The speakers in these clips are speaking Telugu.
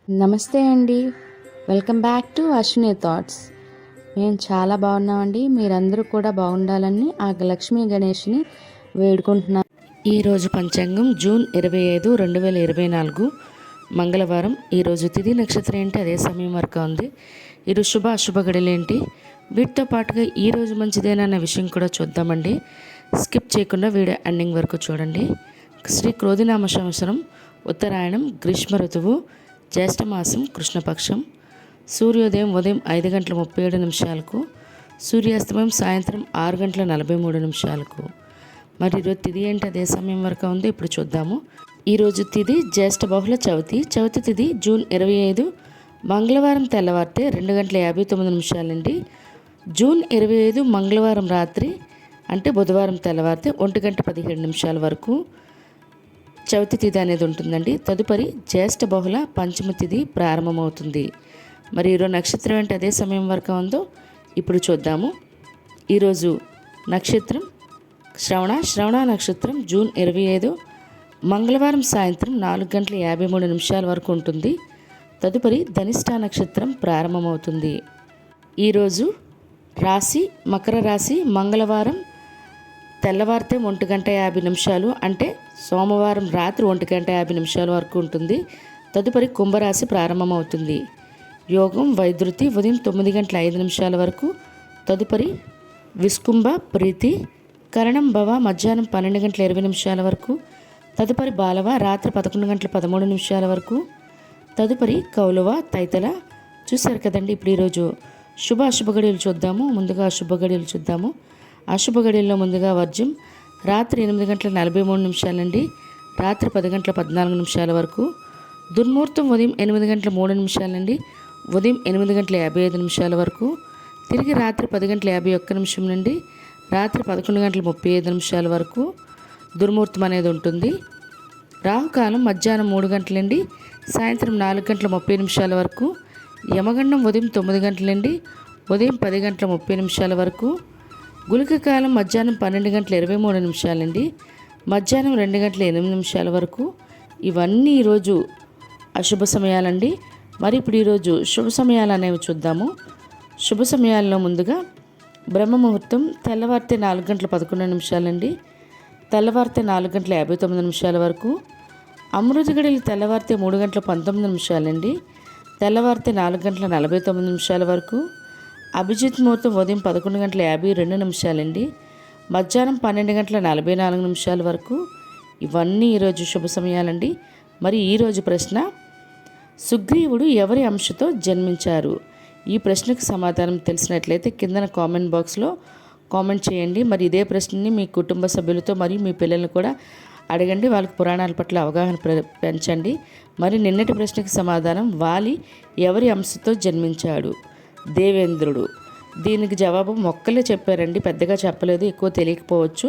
నమస్తే అండి. Welcome back to Ashwini thoughts. మేము చాలా బాగున్నామండి. మీరందరూ కూడా బాగుండాలని ఆ లక్ష్మీ గణేష్ని వేడుకుంటున్నాం. ఈరోజు పంచాంగం జూన్ 25, 2024 మంగళవారం. ఈరోజు తిథి నక్షత్రం ఏంటి, అదే సమయం వరకు ఉంది. ఈరోజు శుభ అశుభ గడిలేంటి, వీటితో పాటుగా ఈరోజు మంచిదేనా అనే విషయం కూడా చూద్దామండి. స్కిప్ చేయకుండా వీడియో ఎండింగ్ వరకు చూడండి. శ్రీ క్రోధినామ సంవత్సరం, ఉత్తరాయణం, గ్రీష్మ ఋతువు, జ్యేష్ఠమాసం, కృష్ణపక్షం. సూర్యోదయం ఉదయం 5:37, సూర్యాస్తమయం సాయంత్రం 6:43. మరి ఈరోజు తిథి ఏంటి, అదే సమయం వరకు ఉంది. ఇప్పుడు చూద్దాము. ఈరోజు తిథి జ్యేష్ఠ బహుళ చవితి. చవితి తిథి జూన్ 25 మంగళవారం తెల్లవారితే 2:59 నుండి జూన్ 25 మంగళవారం రాత్రి అంటే బుధవారం తెల్లవారితే 1:17 వరకు చవితి తిథి అనేది ఉంటుందండి. తదుపరి జ్యేష్ఠ బహుళ పంచమ తిథి ప్రారంభమవుతుంది. మరి ఈరోజు నక్షత్రం ఏంటి, అదే సమయం వరకు ఉందో ఇప్పుడు చూద్దాము. ఈరోజు నక్షత్రం శ్రవణ నక్షత్రం జూన్ 25 మంగళవారం సాయంత్రం 4:53 వరకు ఉంటుంది. తదుపరి ధనిష్ట నక్షత్రం ప్రారంభమవుతుంది. ఈరోజు రాశి మకర రాశి. మంగళవారం తెల్లవారితే 1:50 అంటే సోమవారం రాత్రి 1:50 వరకు ఉంటుంది. తదుపరి కుంభరాశి ప్రారంభమవుతుంది. యోగం వైద్యుతి ఉదయం 9:05 వరకు. తదుపరి విస్కుంభ ప్రీతి కరణం భవ మధ్యాహ్నం 12:20 వరకు. తదుపరి బాలవ రాత్రి 11:13 వరకు. తదుపరి కౌలవ తైతల. చూశారు కదండి. ఇప్పుడు ఈరోజు శుభ అశుభ గడియలు చూద్దాము. ముందుగా అశుభ గడియలు చూద్దాము. అశుభ గడియల్లో ముందుగా వర్జం రాత్రి 8:43 నుండి రాత్రి 10:14 వరకు. దుర్ముహూర్తం ఉదయం 8:03 నుండి ఉదయం 8:55 వరకు. తిరిగి రాత్రి 10:51 నుండి రాత్రి 11:35 వరకు దుర్ముహూర్తం అనేది ఉంటుంది. రాహుకాలం మధ్యాహ్నం 3 గంటల నుండి సాయంత్రం 4:30 వరకు. యమగండం ఉదయం 9 గంటల నుండి ఉదయం 10:30 వరకు. గుళిక కాలం మధ్యాహ్నం 12:23 నుండి మధ్యాహ్నం 2:08 వరకు. ఇవన్నీ ఈరోజు అశుభ సమయాలండి. మరి ఇప్పుడు ఈరోజు శుభ సమయాలు అనేవి చూద్దాము. శుభ సమయాల్లో ముందుగా బ్రహ్మ ముహూర్తం తెల్లవారితే 4:11 నుండి తెల్లవారితే 4:59 వరకు. అమృత గడియలు తెల్లవారితే 3:19 నుండి తెల్లవారితే 4:49 వరకు. అభిజిత్ ముహూర్తం ఉదయం 11:52 నుండి మధ్యాహ్నం 12:44 వరకు. ఇవన్నీ ఈరోజు శుభ సమయాలండి. మరి ఈరోజు ప్రశ్న, సుగ్రీవుడు ఎవరి అంశతో జన్మించారు? ఈ ప్రశ్నకు సమాధానం తెలిసినట్లయితే కిందన కామెంట్ బాక్స్లో కామెంట్ చేయండి. మరి ఇదే ప్రశ్నని మీ కుటుంబ సభ్యులతో మరియు మీ పిల్లల్ని కూడా అడగండి. వాళ్ళకి పురాణాల పట్ల అవగాహన పెంచండి. మరి నిన్నటి ప్రశ్నకు సమాధానం, వాలి ఎవరి అంశతో జన్మించాడు? దేవేంద్రుడు. దీనికి జవాబు మొక్కలే చెప్పారండి, పెద్దగా చెప్పలేదు, ఎక్కువ తెలియకపోవచ్చు.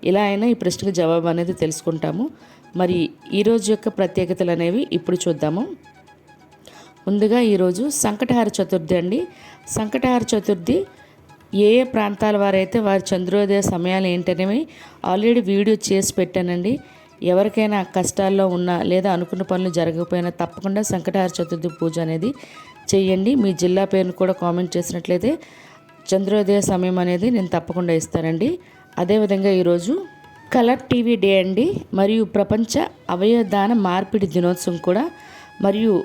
ఇలా అయినా ఈ ప్రశ్నకు జవాబు అనేది తెలుసుకుంటాము. మరి ఈరోజు యొక్క ప్రత్యేకతలు అనేవి ఇప్పుడు చూద్దాము. ముందుగా ఈరోజు సంకటహార చతుర్థి అండి. సంకటహార చతుర్థి ఏ ఏ ప్రాంతాల వారైతే వారి చంద్రోదయ సమయాలు ఏంటనేవి ఆల్రెడీ వీడియో చేసి పెట్టానండి. ఎవరికైనా కష్టాల్లో ఉన్నా లేదా అనుకున్న పనులు జరగకపోయినా తప్పకుండా సంకటహార చతుర్థి పూజ అనేది చేయండి. మీ జిల్లా పేరును కూడా కామెంట్ చేసినట్లయితే చంద్రోదయ సమయం అనేది నేను తప్పకుండా ఇస్తానండి. అదేవిధంగా ఈరోజు కలర్ టీవీ డే అండి. మరియు ప్రపంచ అవయవదాన మార్పిడి దినోత్సవం కూడా, మరియు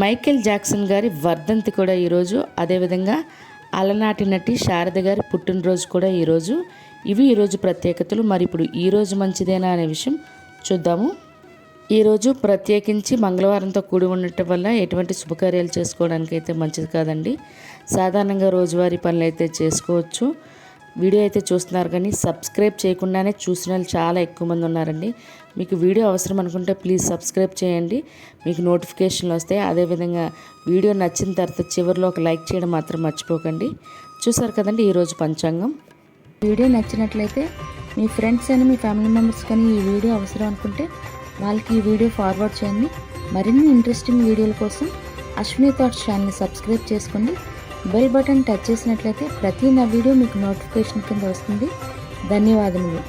మైకేల్ జాక్సన్ గారి వర్ధంతి కూడా ఈరోజు. అదేవిధంగా అలనాటి నటి శారద గారి పుట్టినరోజు కూడా ఈరోజు. ఇవి ఈరోజు ప్రత్యేకతలు. మరి ఇప్పుడు ఈరోజు మంచిదేనా అనే విషయం చూద్దాము. ఈరోజు ప్రత్యేకించి మంగళవారంతో కూడి ఉండటం వల్ల ఎటువంటి శుభకార్యాలు చేసుకోవడానికి అయితే మంచిది కాదండి. సాధారణంగా రోజువారీ పనులు అయితే చేసుకోవచ్చు. వీడియో అయితే చూస్తున్నారు కానీ సబ్స్క్రైబ్ చేయకుండానే చూసిన వాళ్ళు చాలా ఎక్కువ మంది ఉన్నారండి. మీకు వీడియో అవసరం అనుకుంటే ప్లీజ్ సబ్స్క్రైబ్ చేయండి, మీకు నోటిఫికేషన్లు వస్తాయి. అదేవిధంగా వీడియో నచ్చిన తర్వాత చివరిలో ఒక లైక్ చేయడం మాత్రం మర్చిపోకండి. చూసారు కదండి ఈరోజు పంచాంగం. వీడియో నచ్చినట్లయితే మీ ఫ్రెండ్స్ అని మీ ఫ్యామిలీ మెంబర్స్ కానీ ఈ వీడియో అవసరం అనుకుంటే వాళ్ళకి ఈ వీడియో ఫార్వర్డ్ చేయండి. మరిన్ని ఇంట్రెస్టింగ్ వీడియోల కోసం అశ్విని థాట్స్ ఛానల్ని సబ్స్క్రైబ్ చేసుకోండి. బెల్ బటన్ టచ్ చేసినట్లయితే ప్రతి నా వీడియో మీకు నోటిఫికేషన్ కింద వస్తుంది. ధన్యవాదములు.